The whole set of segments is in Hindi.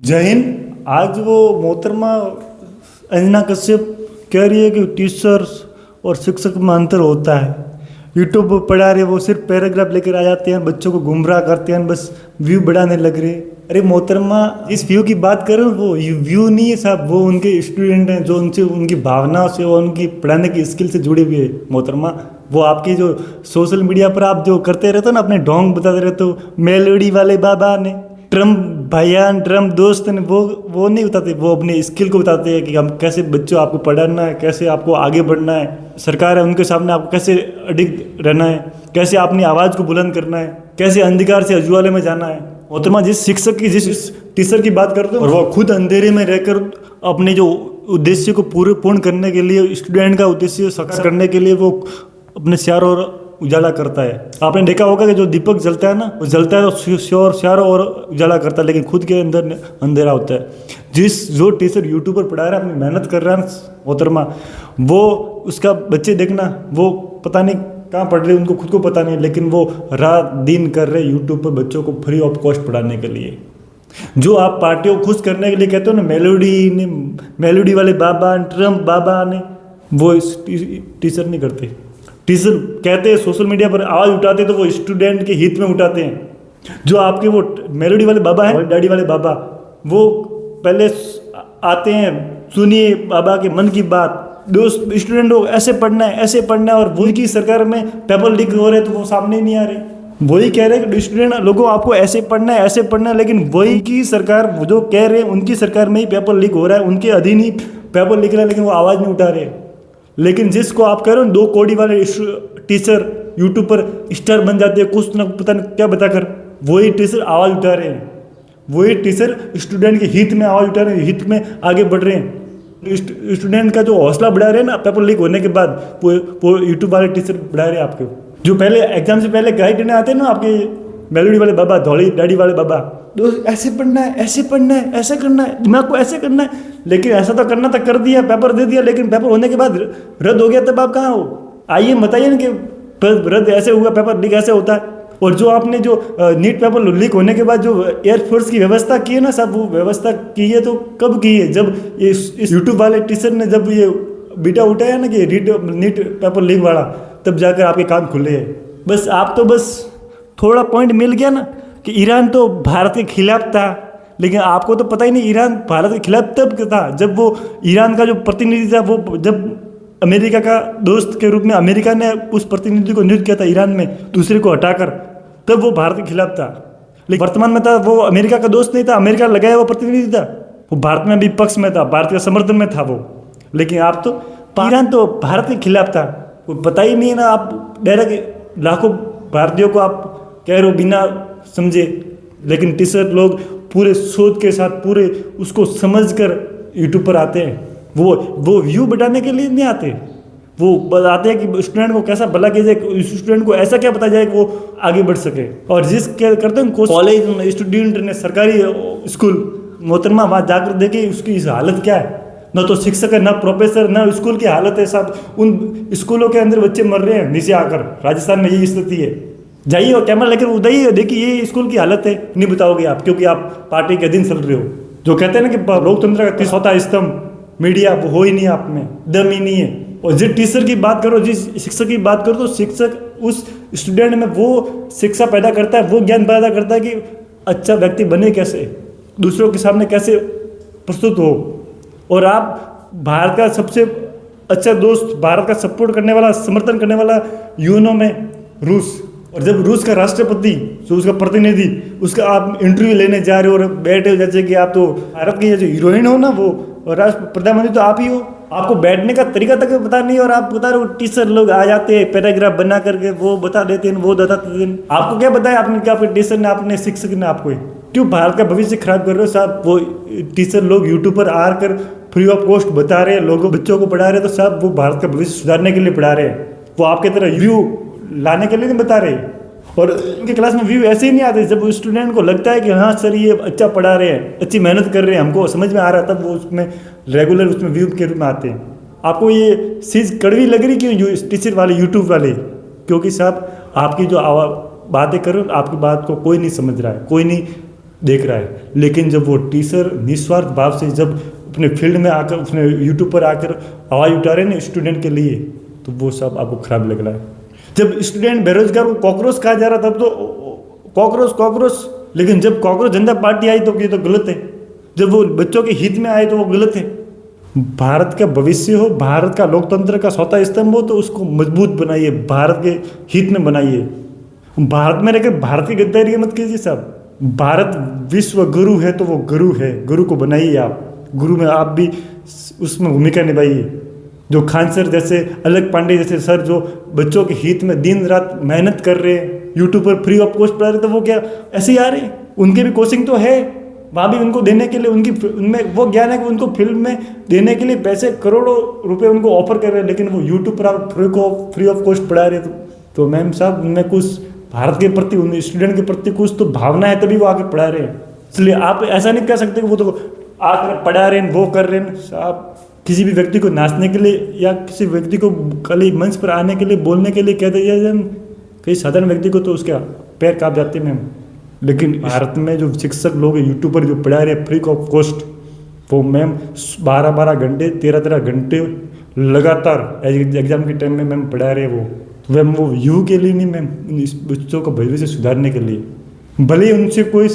जय हिंद। आज वो मोहतरमा अंजना कश्यप कह रही है कि टीचर्स और शिक्षक में अंतर होता है। यूट्यूब पर पढ़ा रहे, वो सिर्फ पैराग्राफ लेकर आ जाते हैं, बच्चों को गुमराह करते हैं, बस व्यू बढ़ाने लग रहे। अरे मोहतरमा, इस व्यू की बात करो, वो व्यू नहीं है साहब, वो उनके स्टूडेंट हैं जो उनसे उनकी भावनाओं से और उनकी पढ़ाने की स्किल से जुड़े हुए हैं। मोहतरमा, वो आपकी जो सोशल मीडिया पर आप जो करते रहते हो ना, अपने ढोंग बताते रहते हो, मेलोडी वाले बाबा ने, ट्रम्प भाईयान, ट्रम्प दोस्त ने, वो नहीं बताते, वो अपने स्किल को बताते हैं कि हम कैसे बच्चों आपको पढ़ाना है, कैसे आपको आगे बढ़ना है, सरकार है उनके सामने आपको कैसे अडिग रहना है, कैसे अपनी आवाज़ को बुलंद करना है, कैसे अंधकार से उज्ज्वले में जाना है। मोहतरमा, जिस शिक्षक की, जिस टीचर की बात करते हो, और वो खुद अंधेरे में रहकर अपने जो उद्देश्य को पूर्ण करने के लिए, स्टूडेंट का उद्देश्य साकार करने के लिए वो अपने चारों ओर उजाला करता है। आपने देखा होगा कि जो दीपक जलता है ना, वो जलता है तो चारों ओर उजाला करता है, लेकिन खुद के अंदर अंधेरा होता है। जो टीचर यूट्यूब पर पढ़ा रहा है, अपनी मेहनत कर रहा है मोहतरमा, वो उसका बच्चे देखना, वो पता नहीं कहाँ पढ़ रहे, उनको खुद को पता नहीं, लेकिन वो रात दिन कर रहे यूट्यूब पर बच्चों को फ्री ऑफ कॉस्ट पढ़ाने के लिए। जो आप पार्टियों को खुश करने के लिए कहते हो ना, मेलोडी वाले बाबा, ट्रम्प बाबा ने, वो टीचर नहीं करते। टीचर कहते हैं सोशल मीडिया पर आवाज़ उठाते तो वो स्टूडेंट के हित में उठाते हैं। जो आपके वो मेलोडी वाले बाबा हैं, डैडी वाले बाबा, वो पहले आते हैं, सुनिए बाबा के मन की बात, दोस्त स्टूडेंट को ऐसे पढ़ना है, ऐसे पढ़ना है, और वही की सरकार में पेपर लीक हो रहे तो वो सामने नहीं आ रहे। वही कह रहे हैं कि स्टूडेंट लोगों आपको ऐसे पढ़ना है, ऐसे पढ़ना है, लेकिन वही की सरकार जो कह रहे हैं उनकी सरकार में ही पेपर लीक हो रहा है, उनके अधीन ही पेपर लीक रहा है, लेकिन वो आवाज़ नहीं उठा रहे। लेकिन जिसको आप कह रहे हो 2 कौड़ी वाले टीचर यूट्यूब पर स्टार बन जाते हैं, कुछ ना पता नहीं क्या बताकर, वही टीचर आवाज़ उठा रहे हैं, वही टीचर स्टूडेंट के हित में आवाज़ उठा रहे हैं, हित में आगे बढ़ रहे हैं। स्टूडेंट का जो हौसला बढ़ा रहे हैं ना, पेपर लीक होने के बाद, वो यूट्यूब वाले टीचर बढ़ा रहे हैं आपके। जो पहले एग्जाम से पहले गाइड देने आते हैं ना, आपके मेलोडी वाले बाबा, धौली डैडी वाले बाबा, दोस्त ऐसे पढ़ना है, ऐसे पढ़ना है, ऐसे करना है, दिमाग को ऐसे करना है, लेकिन ऐसा तो करना था, कर दिया, पेपर दे दिया, लेकिन पेपर होने के बाद रद्द हो गया, तब आप कहाँ हो? आइए बताइए ना कि रद्द ऐसे हुआ, पेपर लीक ऐसे होता है। और जो आपने जो नीट पेपर लीक होने के बाद जो एयरफोर्स की व्यवस्था की है ना, सब वो व्यवस्था की है तो कब की है? जब ये इस यूट्यूब वाले टीचर ने जब ये बीटा उठाया ना कि नीट पेपर लीक वाला, तब जाकर आपके कान खुले हैं। बस आप तो बस थोड़ा पॉइंट मिल गया ना कि ईरान तो भारत के खिलाफ था, लेकिन आपको तो पता ही नहीं ईरान भारत के खिलाफ तब था जब वो ईरान का जो प्रतिनिधि था, वो जब अमेरिका का दोस्त के रूप में अमेरिका ने उस प्रतिनिधि को नियुक्त किया था ईरान में, दूसरे को हटाकर, तब वो भारत के खिलाफ था। लेकिन वर्तमान में था, वो अमेरिका का दोस्त नहीं था, अमेरिका लगाया हुआ प्रतिनिधि था, वो भारत में भी पक्ष में था, भारत के समर्थन में था वो। लेकिन आप तो ईरान तो भारत के खिलाफ था, वो पता ही नहीं है ना। आप डायरेक्ट लाखों भारतीयों को आप कह रहे हो बिना समझे, लेकिन टीचर लोग पूरे सोच के साथ, पूरे उसको समझकर यूट्यूब पर आते हैं। वो व्यू बढ़ाने के लिए नहीं आते, वो बताते हैं कि स्टूडेंट को कैसा भला किया जाए, स्टूडेंट को ऐसा क्या बताया जाए कि वो आगे बढ़ सके। और जिस क्या करते हैं कॉलेज स्टूडेंट ने, सरकारी स्कूल, मोहतरमा वहाँ जाकर देखे उसकी हालत क्या है, न तो शिक्षक है, न प्रोफेसर, न स्कूल की हालत है साहब। उन स्कूलों के अंदर बच्चे मर रहे हैं नीचे आकर। राजस्थान में यही स्थिति है। जाइए और कैमरा लेकर उदाइए, देखिए ये स्कूल की हालत है। नहीं बताओगे आप, क्योंकि आप पार्टी के अधीन चल रहे हो। जो कहते हैं ना कि लोकतंत्र का 34वां स्तंभ मीडिया, वो हो ही नहीं आप में, दम ही नहीं है। और जिस टीचर की बात करो, जिस शिक्षक की बात करो, तो शिक्षक उस स्टूडेंट में वो शिक्षा पैदा करता है, वो ज्ञान पैदा करता है कि अच्छा व्यक्ति बने कैसे, दूसरों के सामने कैसे प्रस्तुत हो। और आप भारत का सबसे अच्छा दोस्त, भारत का सपोर्ट करने वाला, समर्थन करने वाला यूएनओ में रूस, और जब रूस का राष्ट्रपति, जो उसका प्रतिनिधि, उसका आप इंटरव्यू लेने जा रहे हो और बैठे हो जैसे कि आप तो भारत की जो हीरोइन हो ना, वो और राष्ट्र प्रधानमंत्री तो आप ही हो, आपको बैठने का तरीका तक पता नहीं, और आप बता रहे हो टीचर लोग आ जाते हैं पैराग्राफ बना करके, वो बता देते हैं, वो बताते हैं। आपको क्या बताया आपने, क्या आपके टीचर ने, आपने शिक्षक ने आपको क्यों भारत का भविष्य खराब कर रहे हो साहब? वो टीचर लोग यूट्यूब पर आकर फ्री ऑफ कॉस्ट बता रहे हैं, लोगों बच्चों को पढ़ा रहे हैं, तो साहब वो भारत का भविष्य सुधारने के लिए पढ़ा रहे हैं, वो आपके तरह व्यू लाने के लिए नहीं बता रहे। और उनके क्लास में व्यू ऐसे ही नहीं आते। जब स्टूडेंट को लगता है कि हाँ सर ये अच्छा पढ़ा रहे हैं, अच्छी मेहनत कर रहे हैं, हमको समझ में आ रहा है, तब वो उसमें रेगुलर उसमें व्यू के रूप में आते हैं। आपको ये चीज़ कड़वी लग रही क्यों टीचर वाले, यूट्यूब वाले? क्योंकि साहब आपकी जो बातें करो, आपकी बात को कोई नहीं समझ रहा है, कोई नहीं देख रहा है, लेकिन जब वो टीचर निस्वार्थ भाव से जब अपने फील्ड में आकर अपने यूट्यूब पर आकर आवाज़ उठा रहे हैं ना स्टूडेंट के लिए, तो वो सब आपको खराब लग रहा है। जब स्टूडेंट बेरोजगार को कॉकरोच कहा जा रहा था, तब तो कॉकरोच कॉकरोच, लेकिन जब कॉकरोच जनता पार्टी आई तो ये तो गलत है, जब वो बच्चों के हित में आए तो वो गलत है। भारत का भविष्य हो, भारत का लोकतंत्र का चौथा स्तंभ हो, तो उसको मजबूत बनाइए, भारत के हित में बनाइए। भारत में रहकर भारत की गद्दारी मत कीजिए साहब। भारत विश्व गुरु है तो वो गुरु है, गुरु को बनाइए आप, गुरु में आप भी उसमें भूमिका निभाइए। जो खान सर जैसे, अलग पांडे जैसे सर जो बच्चों के हित में दिन रात मेहनत कर रहे हैं, यूट्यूब पर फ्री ऑफ कॉस्ट पढ़ा रहे, तो वो क्या ऐसे ही आ रहे हैं? उनके भी कोचिंग तो है, वहाँ भी उनको देने के लिए उनमें वो ज्ञान है कि उनको फिल्म में देने के लिए पैसे करोड़ों रुपए उनको ऑफर कर रहे हैं, लेकिन वो यूट्यूब पर आप फ्री ऑफ कॉस्ट पढ़ा रहे हैं। तो मैम साहब, उनमें कुछ भारत के प्रति, उन स्टूडेंट के प्रति कुछ तो भावना है, तभी वो आगे पढ़ा रहे हैं। इसलिए आप ऐसा नहीं कह सकते कि वो तो आकर पढ़ा रहे हैं, वो कर रहे हैं। साहब, किसी भी व्यक्ति को नाचने के लिए या किसी व्यक्ति को खाली मंच पर आने के लिए, बोलने के लिए कह दिया जाए, कई साधारण व्यक्ति को तो उसके पैर कांप जाते हैं मैम। लेकिन भारत में जो शिक्षक लोग यूट्यूब पर जो पढ़ा रहे हैं फ्री ऑफ कॉस्ट, वो मैम 12-12 घंटे 13-13 घंटे लगातार एग्जाम के टाइम में मैम पढ़ा रहे हैं। वो मैम वो यू के लिए नहीं मैम, इस बच्चों को भविष्य सुधारने के लिए। भले ही उनसे कोई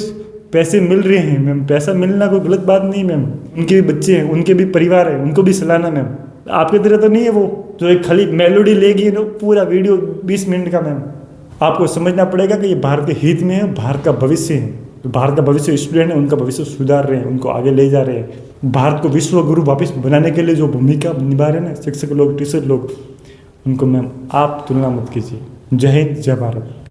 पैसे मिल रहे हैं मैम, पैसा मिलना कोई गलत बात नहीं मैम, उनके भी बच्चे हैं, उनके भी परिवार है, उनको भी सलाहना मैम। आपकी तरह तो नहीं है वो जो एक खाली मेलोडी लेगी ना पूरा वीडियो 20 मिनट का। मैम आपको समझना पड़ेगा कि ये भारत के हित में है, भारत का भविष्य है। तो भारत का भविष्य स्टूडेंट है, उनका भविष्य सुधार रहे हैं, उनको आगे ले जा रहे हैं। भारत को विश्व गुरु वापस बनाने के लिए जो भूमिका निभा रहे हैं ना शिक्षक लोग, टीचर लोग, उनको मैम आप तुलना मत कीजिए। जय हिंद, जय भारत।